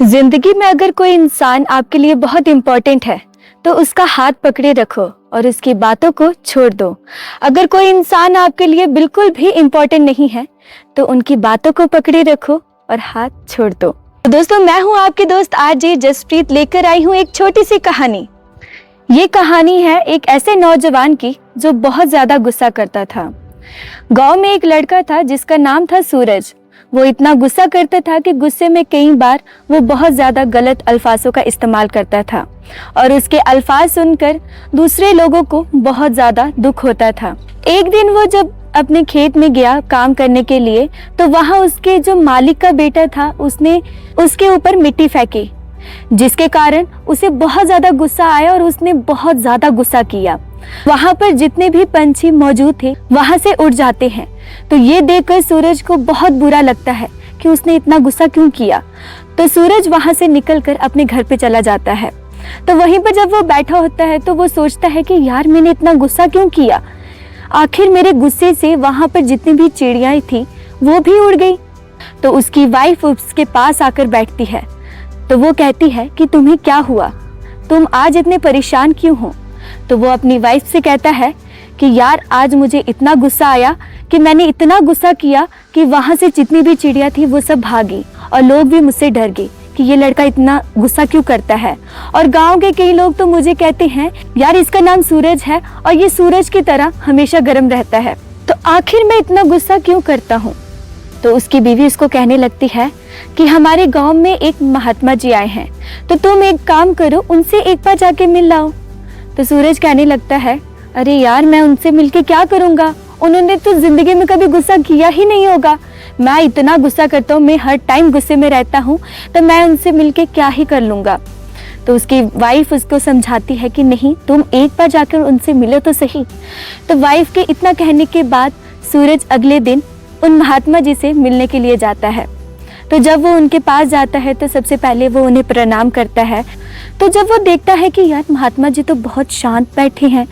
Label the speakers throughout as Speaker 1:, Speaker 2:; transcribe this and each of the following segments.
Speaker 1: जिंदगी में अगर कोई इंसान आपके लिए बहुत इम्पोर्टेंट है तो उसका हाथ पकड़े रखो और उसकी बातों को छोड़ दो। अगर कोई इंसान आपके लिए बिल्कुल भी इम्पोर्टेंट नहीं है तो उनकी बातों को पकड़े रखो और हाथ छोड़ दो। तो दोस्तों, मैं हूं आपकी दोस्त आरजे जसप्रीत, लेकर आई हूं एक छोटी सी कहानी। ये कहानी है एक ऐसे नौजवान की जो बहुत ज्यादा गुस्सा करता था। गांव में एक लड़का था जिसका नाम था सूरज। वो इतना गुस्सा करता था कि गुस्से में कई बार वो बहुत ज़्यादा गलत अल्फाजों का इस्तेमाल करता था और उसके अल्फाज सुनकर दूसरे लोगों को बहुत ज़्यादा दुख होता था। एक दिन वो जब अपने खेत में गया काम करने के लिए तो वहाँ उसके जो मालिक का बेटा था उसने उसके ऊपर मिट्टी फेंकी, जिसके कारण उसे बहुत ज़्यादा गुस्सा आया और उसने बहुत ज़्यादा गुस्सा किया। वहाँ पर जितने भी पंछी मौजूद थे वहाँ से उड़ जाते हैं। तो ये देखकर सूरज को बहुत बुरा लगता है कि उसने इतना गुस्सा क्यों किया। तो सूरज वहाँ से निकलकर अपने घर पे चला जाता है। तो वहीं पर जब वो बैठा होता है तो वो सोचता है कि यार, मैंने इतना गुस्सा क्यों किया। आखिर मेरे गुस्से से वहाँ पर जितनी भी चिड़ियाँ थी वो भी उड़ गई। तो उसकी वाइफ उसके पास आकर बैठती है। तो वो कहती है कि तुम्हें क्या हुआ, तुम आज इतने परेशान क्यों हो। तो वो अपनी वाइफ से कहता है कि यार, आज मुझे इतना गुस्सा आया कि मैंने इतना गुस्सा किया कि वहाँ से जितनी भी चिड़िया थी वो सब भागी और लोग भी मुझसे डर गए कि ये लड़का इतना गुस्सा क्यों करता है। और गांव के कई लोग तो मुझे कहते हैं यार, इसका नाम सूरज है और ये सूरज की तरह हमेशा गर्म रहता है। तो आखिर मैं इतना गुस्सा क्यों करता हूँ। तो उसकी बीवी उसको कहने लगती है कि हमारे गाँव में एक महात्मा जी आए हैं, तो तुम एक काम करो, उनसे एक बार जाके मिल लाओ। तो सूरज कहने लगता है, अरे यार, मैं उनसे मिलके क्या करूँगा, उन्होंने तो जिंदगी में कभी गुस्सा किया ही नहीं होगा। मैं इतना गुस्सा करता हूँ, मैं हर टाइम गुस्से में रहता हूँ, तो मैं उनसे मिलके क्या ही कर लूँगा। तो उसकी वाइफ उसको समझाती है कि नहीं, तुम एक बार जाकर उनसे मिलो तो सही। तो वाइफ के इतना कहने के बाद सूरज अगले दिन उन महात्मा जी से मिलने के लिए जाता है। तो जब वो उनके पास जाता है तो सबसे पहले वो उन्हें प्रणाम करता है। तो जब वो देखता है कि यार, महात्मा जी तो बहुत शांत बैठे हैं,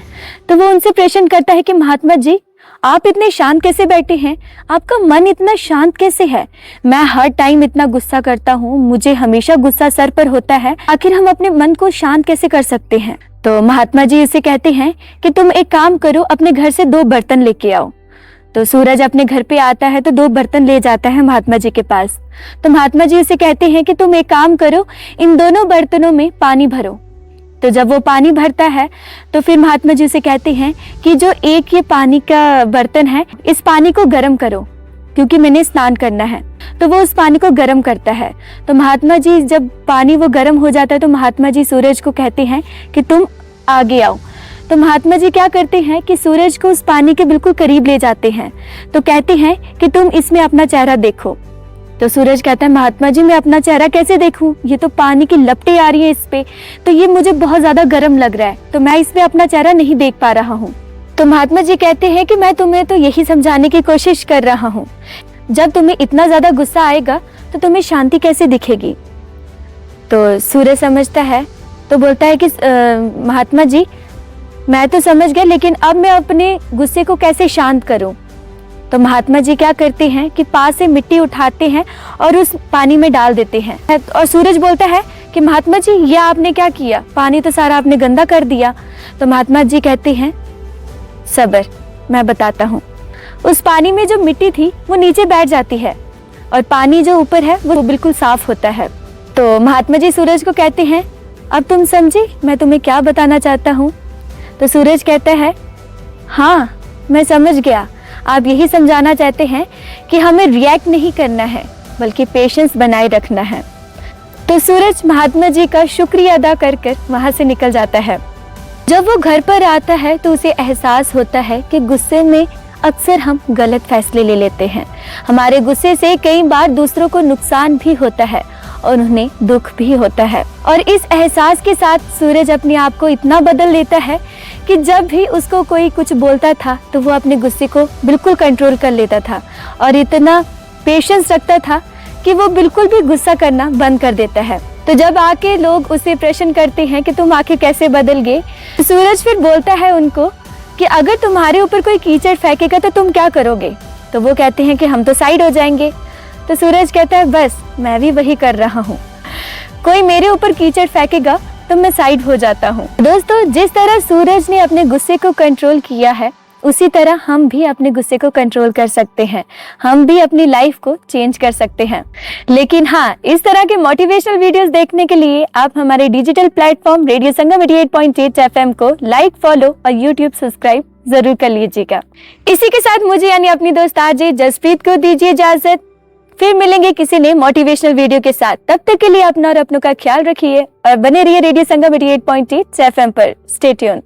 Speaker 1: तो वो उनसे प्रश्न करता है कि महात्मा जी, आप इतने शांत कैसे बैठे हैं, आपका मन इतना शांत कैसे है। मैं हर टाइम इतना गुस्सा करता हूँ, मुझे हमेशा गुस्सा सर पर होता है, आखिर हम अपने मन को शांत कैसे कर सकते हैं। तो महात्मा जी इसे कहते हैं कि तुम एक काम करो, अपने घर से 2 बर्तन लेके आओ। तो सूरज अपने घर पे आता है तो 2 बर्तन ले जाता है महात्मा जी के पास। तो महात्मा जी उसे कहते हैं कि तुम एक काम करो, इन दोनों बर्तनों में पानी भरो। तो जब वो पानी भरता है तो फिर महात्मा जी उसे कहते हैं कि जो एक ये पानी का बर्तन है, इस पानी को गर्म करो क्योंकि मैंने स्नान करना है। तो वो उस पानी को गर्म करता है। तो महात्मा जी जब पानी वो गर्म हो जाता है तो महात्मा जी सूरज को कहते हैं कि तुम आगे आओ। तो महात्मा जी क्या करते हैं कि सूरज को उस पानी के बिल्कुल करीब ले जाते हैं। तो कहते हैं कि तुम इसमें अपना चेहरा देखो। तो सूरज कहता है, महात्मा जी, मैं अपना चेहरा कैसे देखूं, ये तो पानी की लपटें आ रही है इस पे, तो ये मुझे बहुत ज्यादा गर्म लग रहा है, तो मैं इसमें अपना चेहरा नहीं देख पा रहा हूँ। तो महात्मा जी कहते हैं कि मैं तुम्हें तो यही समझाने की कोशिश कर रहा हूँ, जब तुम्हें इतना ज्यादा गुस्सा आएगा तो तुम्हें शांति कैसे दिखेगी। तो सूरज समझता है तो बोलता है कि महात्मा जी, मैं तो समझ गया, लेकिन अब मैं अपने गुस्से को कैसे शांत करूं। तो महात्मा जी क्या करते हैं कि पास से मिट्टी उठाते हैं और उस पानी में डाल देते हैं। और सूरज बोलता है कि महात्मा जी, ये आपने क्या किया, पानी तो सारा आपने गंदा कर दिया। तो महात्मा जी कहते हैं, सब्र, मैं बताता हूँ। उस पानी में जो मिट्टी थी वो नीचे बैठ जाती है और पानी जो ऊपर है वो बिल्कुल साफ होता है। तो महात्मा जी सूरज को कहते हैं, अब तुम समझी मैं तुम्हें क्या बताना चाहता हूँ। तो सूरज कहता है, हाँ, मैं समझ गया, आप यही समझाना चाहते हैं कि हमें रिएक्ट नहीं करना है बल्कि पेशेंस बनाए रखना है। तो सूरज महात्मा जी का शुक्रिया अदा कर कर वहाँ से निकल जाता है। जब वो घर पर आता है तो उसे एहसास होता है कि गुस्से में अक्सर हम गलत फैसले ले लेते हैं। हमारे गुस्से से कई बार दूसरों को नुकसान भी होता है और उन्हें दुख भी होता है। और इस एहसास के साथ सूरज अपने आप को इतना बदल लेता है कि जब भी उसको कोई कुछ बोलता था तो वो अपने गुस्से को बिल्कुल कंट्रोल कर लेता था और इतना पेशेंस रखता था कि वो बिल्कुल भी गुस्सा करना बंद कर देता है। तो जब आके लोग उसे प्रश्न करते हैं कि तुम आखिर कैसे बदल गए, तो सूरज फिर बोलता है उनको कि अगर तुम्हारे ऊपर कोई कीचड़ फेंकेगा तो तुम क्या करोगे। तो वो कहते हैं कि हम तो साइड हो जाएंगे। तो सूरज कहता है, बस मैं भी वही कर रहा हूँ। कोई मेरे ऊपर कीचड़ फेंकेगा तो मैं साइड हो जाता हूँ। दोस्तों, जिस तरह सूरज ने अपने गुस्से को कंट्रोल किया है, उसी तरह हम भी अपने गुस्से को कंट्रोल कर सकते हैं। हम भी अपनी लाइफ को चेंज कर सकते हैं। लेकिन हाँ, इस तरह के मोटिवेशनल वीडियोस देखने के लिए आप हमारे डिजिटल प्लेटफॉर्म रेडियो संगम 88.8 FM को लाइक, फॉलो और यूट्यूब सब्सक्राइब जरूर कर लीजिएगा। इसी के साथ मुझे यानी अपनी दोस्त आरजे जसप्रीत को दीजिए इजाजत। फिर मिलेंगे किसी नए मोटिवेशनल वीडियो के साथ। तब तक के लिए अपना और अपनों का ख्याल रखिए और बने रहिए रेडियो संगम 88.8 FM पर। Stay tuned.